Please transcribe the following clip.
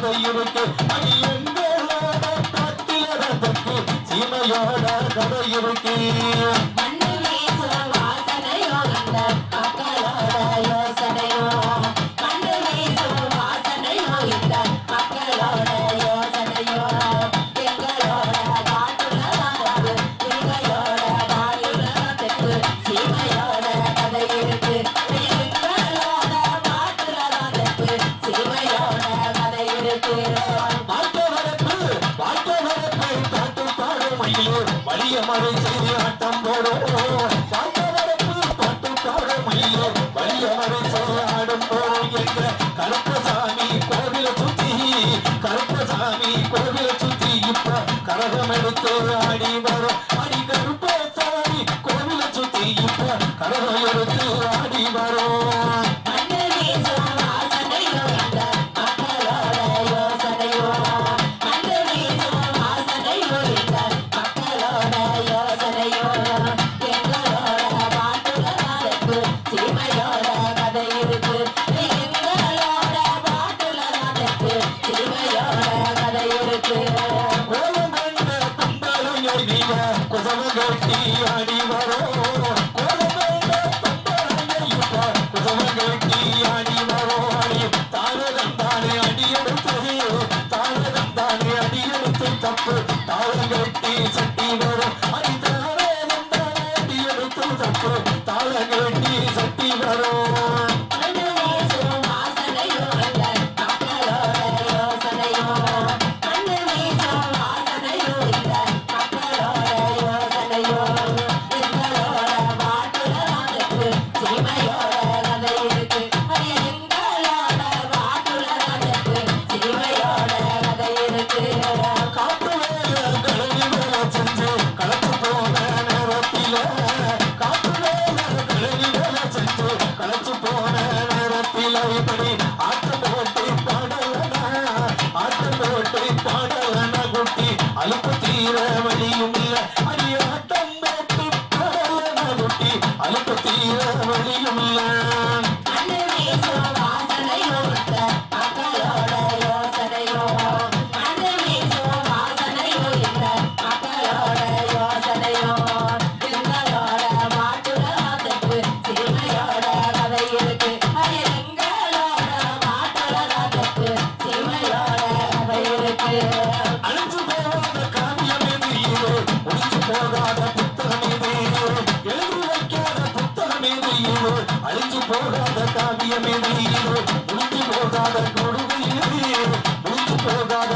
கதை இருக்கு அது எங்களோட காட்டில நடக்கு சீமையோட கதை இருக்கு வலிய மறை செய்தி ஆட்டம் போடும் பாட்டு பாடும் மொழியோ வலிய மறை செய்தி ஆடும் போடும் என்ற கருப்பசாமி கோவில சுத்தி இப்ப கரகம் எடுத்து ஆடி வரும் அடி கருப்பசாமி கோவில சுத்தி இப்ப கரகம் எடுத்து ஆடி வரும் குசவங்கட்டி ஆடி வரும் குசவங்கட்டி ஆடி வரும் தாரதம் தானே அடியெடுத்து தப்பு தாளங்கட்டி சட்டி வரும் அடி தாரதம் தானே அடியெடுத்து தப்பு தாளங்கட்டி சட்டி வரும் அலுப்பு தீர வழியும் இல்ல அடியாட்டம் போட்டு பாடல குட்டி அலுப்பு தீர வழியும் இல்ல அழிஞ்சு போகாத காவியம் முடிஞ்சு போகாத கொடுமை முடிஞ்சு போகாத